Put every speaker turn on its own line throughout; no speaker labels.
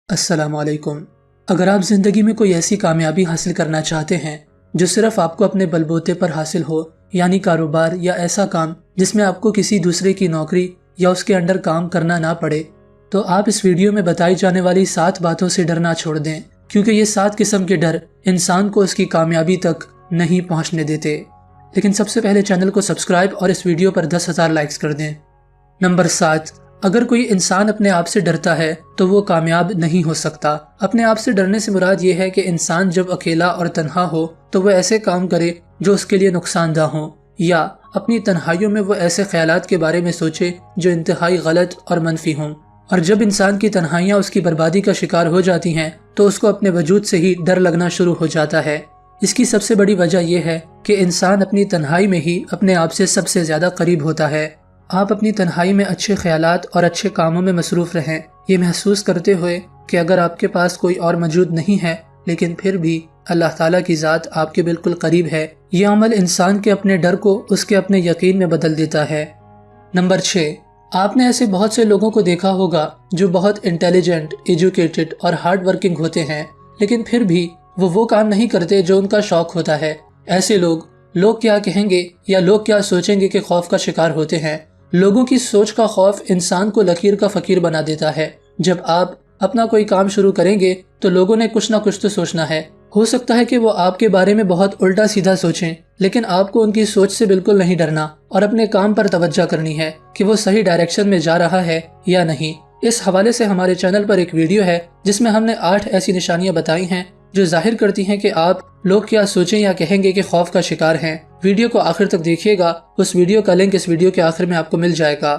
अस्सलाम वालेकुम। अगर आप ज़िंदगी में कोई ऐसी कामयाबी हासिल करना चाहते हैं जो सिर्फ आपको अपने बलबूते पर हासिल हो, यानी कारोबार या ऐसा काम जिसमें आपको किसी दूसरे की नौकरी या उसके अंडर काम करना ना पड़े, तो आप इस वीडियो में बताई जाने वाली 7 बातों से डरना छोड़ दें, क्योंकि ये 7 किस्म के डर इंसान को उसकी कामयाबी तक नहीं पहुँचने देते। लेकिन सबसे पहले चैनल को सब्सक्राइब और इस वीडियो पर 10,000 लाइक्स कर दें। नंबर 7, अगर कोई इंसान अपने आप से डरता है तो वो कामयाब नहीं हो सकता। अपने आप से डरने से मुराद ये है कि इंसान जब अकेला और तन्हा हो तो वो ऐसे काम करे जो उसके लिए नुकसानदा हो, या अपनी तन्हाइयों में वो ऐसे ख्यालात के बारे में सोचे जो इंतहाई गलत और मनफी हों। और जब इंसान की तन्हाइयाँ उसकी बर्बादी का शिकार हो जाती हैं तो उसको अपने वजूद से ही डर लगना शुरू हो जाता है। इसकी सबसे बड़ी वजह यह है कि इंसान अपनी तन्हाई में ही अपने आप से सबसे ज़्यादा करीब होता है। आप अपनी तन्हाई में अच्छे ख्यालात और अच्छे कामों में मसरूफ़ रहें, ये महसूस करते हुए कि अगर आपके पास कोई और मौजूद नहीं है लेकिन फिर भी अल्लाह ताला की ज़ात आपके बिल्कुल करीब है। ये अमल इंसान के अपने डर को उसके अपने यकीन में बदल देता है। नंबर 6, आपने ऐसे बहुत से लोगों को देखा होगा जो बहुत इंटेलिजेंट, एजुकेटेड और हार्ड वर्किंग होते हैं, लेकिन फिर भी वो काम नहीं करते जो उनका शौक होता है। ऐसे लोग क्या कहेंगे या लोग क्या सोचेंगे के खौफ का शिकार होते हैं। लोगों की सोच का खौफ इंसान को लकीर का फ़कीर बना देता है। जब आप अपना कोई काम शुरू करेंगे तो लोगों ने कुछ ना कुछ तो सोचना है। हो सकता है कि वो आपके बारे में बहुत उल्टा सीधा सोचें, लेकिन आपको उनकी सोच से बिल्कुल नहीं डरना और अपने काम पर तवज्जो करनी है कि वो सही डायरेक्शन में जा रहा है या नहीं। इस हवाले से हमारे चैनल पर एक वीडियो है जिसमें हमने 8 ऐसी निशानियां बताई हैं जो जाहिर करती हैं कि आप लोग क्या सोचें या कहेंगे कि खौफ का शिकार हैं। वीडियो को आखिर तक देखिएगा, उस वीडियो का लिंक इस वीडियो के आखिर में आपको मिल जाएगा।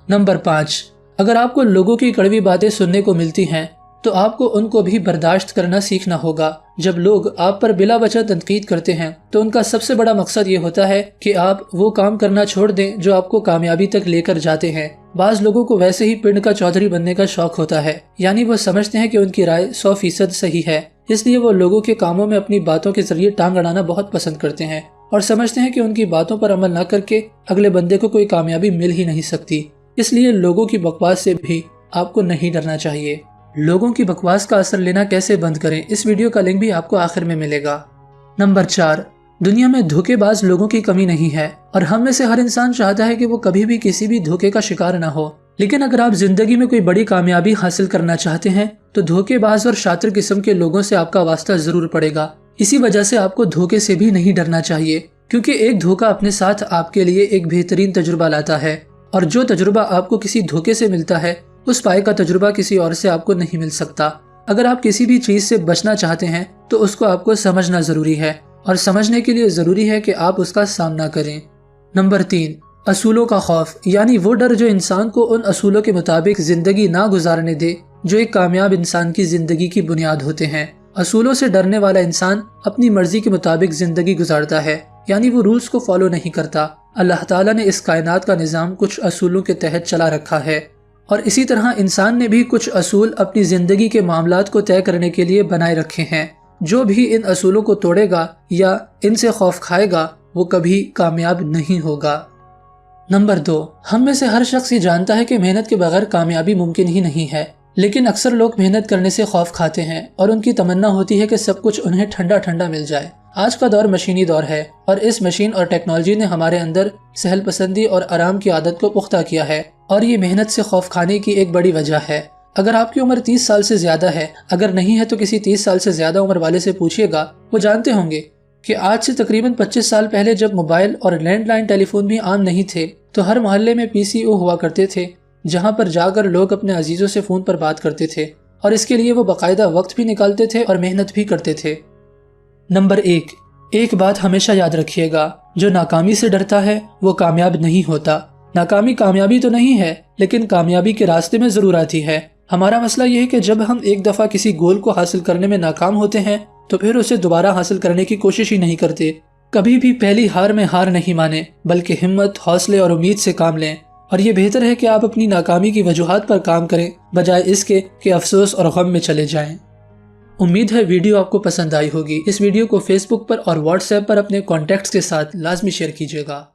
नंबर 5, अगर आपको लोगों की कड़वी बातें सुनने को मिलती हैं तो आपको उनको भी बर्दाश्त करना सीखना होगा। जब लोग आप पर बिला वजह तनकीद करते हैं तो उनका सबसे बड़ा मकसद ये होता है कि आप वो काम करना छोड़ दें जो आपको कामयाबी तक लेकर जाते हैं। बाज लोगों को वैसे ही पिंड का चौधरी बनने का शौक होता है, यानी वो समझते हैं कि उनकी राय 100% सही है, इसलिए वो लोगों के कामों में अपनी बातों के जरिए टांग अड़ाना बहुत पसंद करते हैं और समझते हैं कि उनकी बातों पर अमल न करके अगले बंदे को कोई कामयाबी मिल ही नहीं सकती। इसलिए लोगों की बकवास से भी आपको नहीं डरना चाहिए। लोगों की बकवास का असर लेना कैसे बंद करें, इस वीडियो का लिंक भी आपको आखिर में मिलेगा। नंबर 4, दुनिया में धोखेबाज लोगों की कमी नहीं है और हम में से हर इंसान चाहता है कि वो कभी भी किसी भी धोखे का शिकार ना हो। लेकिन अगर आप जिंदगी में कोई बड़ी कामयाबी हासिल करना चाहते हैं तो धोखेबाज और शातिर किस्म के लोगों से आपका वास्ता जरूर पड़ेगा। इसी वजह से आपको धोखे से भी नहीं डरना चाहिए, क्योंकि एक धोखा अपने साथ आपके लिए एक बेहतरीन तजुर्बा लाता है, और जो तजुर्बा आपको किसी धोखे से मिलता है उस पाए का तजुर्बा किसी और से आपको नहीं मिल सकता। अगर आप किसी भी चीज से बचना चाहते हैं तो उसको आपको समझना जरूरी है, और समझने के लिए जरूरी है कि आप उसका सामना करें। नंबर 3, असूलों का खौफ, यानी वो डर जो इंसान को उन असूलों के मुताबिक जिंदगी ना गुजारने दे जो एक कामयाब इंसान की जिंदगी की बुनियाद होते हैं। असूलों से डरने वाला इंसान अपनी मर्जी के मुताबिक जिंदगी गुजारता है, यानी वो रूल्स को फॉलो नहीं करता। अल्लाह ताला ने इस कायनात का निज़ाम कुछ असूलों के तहत चला रखा है, और इसी तरह इंसान ने भी कुछ असूल अपनी जिंदगी के मामलात को तय करने के लिए बनाए रखे हैं। जो भी इन असूलों को तोड़ेगा या इनसे खौफ खाएगा वो कभी कामयाब नहीं होगा। नंबर 2, हम में से हर शख्स ये जानता है कि मेहनत के बगैर कामयाबी मुमकिन ही नहीं है, लेकिन अक्सर लोग मेहनत करने से खौफ खाते हैं और उनकी तमन्ना होती है कि सब कुछ उन्हें ठंडा ठंडा मिल जाए। आज का दौर मशीनी दौर है और इस मशीन और टेक्नोलॉजी ने हमारे अंदर सहल पसंदी और आराम की आदत को पुख्ता किया है, और ये मेहनत से खौफ खाने की एक बड़ी वजह है। अगर आपकी उम्र 30 साल से ज्यादा है, अगर नहीं है तो किसी 30 साल से ज्यादा उम्र वाले से पूछिएगा, वो जानते होंगे कि आज से तकरीबन 25 साल पहले जब मोबाइल और लैंडलाइन टेलीफोन भी आम नहीं थे तो हर मोहल्ले में PCO हुआ करते थे, जहां पर जाकर लोग अपने अजीजों से फोन पर बात करते थे, और इसके लिए वो बाकायदा वक्त भी निकालते थे और मेहनत भी करते थे। नंबर 1, एक बात हमेशा याद रखिएगा, जो नाकामी से डरता है वो कामयाब नहीं होता। नाकामी कामयाबी तो नहीं है, लेकिन कामयाबी के रास्ते में जरूर आती है। हमारा मसला ये है कि जब हम एक दफा किसी गोल को हासिल करने में नाकाम होते हैं तो फिर उसे दोबारा हासिल करने की कोशिश ही नहीं करते। कभी भी पहली हार में हार नहीं माने, बल्कि हिम्मत, हौसले और उम्मीद से काम लें। और ये बेहतर है कि आप अपनी नाकामी की वजूहात पर काम करें बजाय इसके कि अफसोस और गम में चले जाएं। उम्मीद है वीडियो आपको पसंद आई होगी। इस वीडियो को फेसबुक पर और व्हाट्सएप पर अपने कॉन्टैक्ट्स के साथ लाजमी शेयर कीजिएगा।